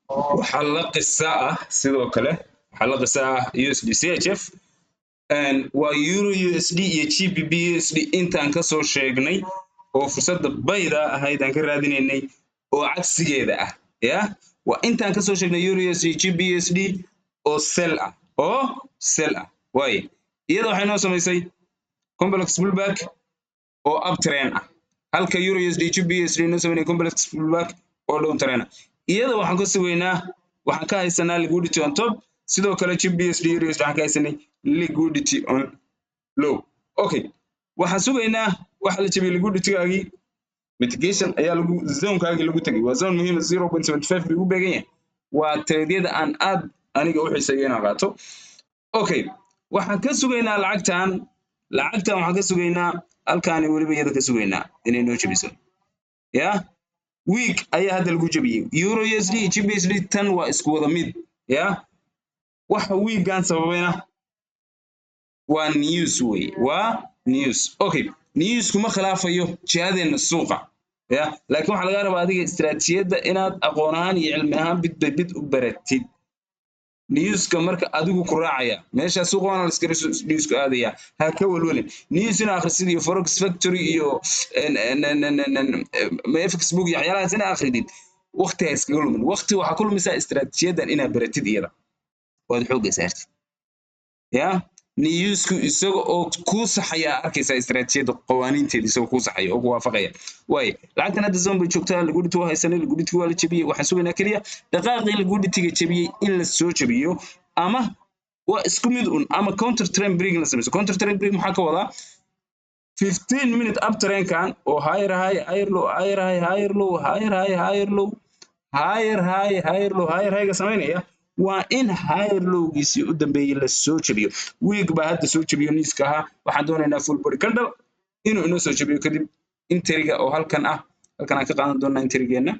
وحلق الساعة سيدو كله حلق الساعة USD CHF waa euro USD iyo GBP USD intaan ka soo sheegnay oo fursada bayda ahayd aan ka raadinaynay oo cagsigeeda ah ya waa intaan ka soo sheegnay euro USD GBP USD oo sell ah way iyada waxay noo samaysay complex pullback oo uptrend ah halka euro USD GBP USD noo samaynay complex pullback oo downtrend ah iyada waxaan ka sugaynaa waxaan ka haysanaa liquidity on top sidoo kale GBP USD euro USD waxaan ka haysanay liquidity on low okay waxaan sugaynaa waxa la jabiyay liquidity-gaagii mitigation ayaa lagu zone-kaagii lagu tagay waa zone muhiim 0.75 lagu beegan yahay waa trade-yada aan aad aniga u xiiseeyo inaan qaato okay waxaan ka sugaynaa lacagtan waxaan ka sugaynaa halkaani weliba iyada ka sugaynaa inay noo jabiso ya week ayaa hadda lagu jabiyay euro USD GBP USD tan waa isku wada mid ya waxa week-gan sababayna waa news way waa news okay news kuma khilaafayo jihadeenna suuqa ya laakiin waxa laga rabaa adiga istiraatiijiyadda inaad aqoon ahaan iyo cilmi ahaan bid u baratid newska marka adigu ku raacaya meesha suuqa waa la iskala newska aadaya ha ka walwalin news ina akhrisid iyo forex factory iyo Facebook iyo waxyaalahaas ina akhridid waqti iska lumin waqti waxa ku lumisaa istiraatiijiyaddan inaad baratid iyada waad xoog saartid ya newsku isaga oo ku saxaya arkaysa istiraatiijiyada qawaaniinteeda isaga ku saxaya oo ku waafaqaya way lacagtan hadda zone bay joogtaa liquidity waa haysanay liquidity waa la jabiyay waxaan sugaynaa kaliya dhaqaaqii liquidity-ga jabiyay in la soo jabiyo ama waa isku mid ama counter trend break la sameeyo counter trend break maxaa ka wadaa 15 minute up trend kan oo higher high higher low higher high higher low higher high higher low higher high higher low higher high ga sameynaya waa in higher lowgiisii u dambeeyay la soo jabiyo week baa hadda soo jabiyo niiska ahaa waxaan doonaynaa full body candle inuu inoo soo jabiyo kadib interiga oo halkan aan ka qaadan doonaa interigeena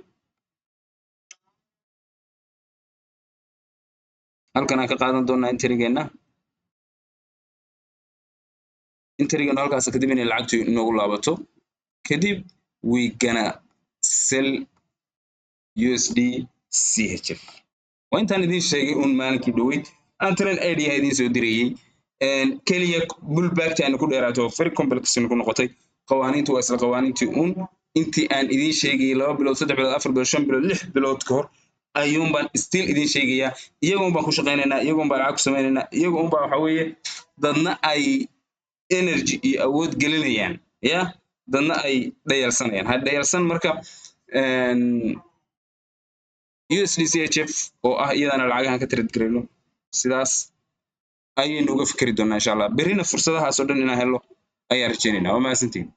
halkan aan ka qaadan doonaa interigeena halkaas kadib inay lacagtu inoogu laabato kadib we gonna sell USD CHF وانتان idin sheegay un maalinkii dhaweyd aan trend idea idin soo dirayay kaliya bullback aan ku dheeraato very complex ku noqotay qawaaniintu waa isla qawaaniintii un intii aan idin sheegay 2 bilood 3 bilood 4 bilood 5 bilood 6 bilood ka hor ayuun baan still idin sheegaya iyagoon baan ku shaqeynaynaa iyagoon baan lacag ku sameynaynaa iyagoon baan waxa weeye dadna ay energy iyo awood gelinayaan ya dadna ay dhayalsanayaan ha dhayalsan marka USD CHF oo ah iyadana lacagahan ka trade gareyno sidaas ayaynu uga fikri doonaa insha Allah berrina fursadahaas oo dhan inaan helo ayaa rajaynaynaa waa mahadsantiin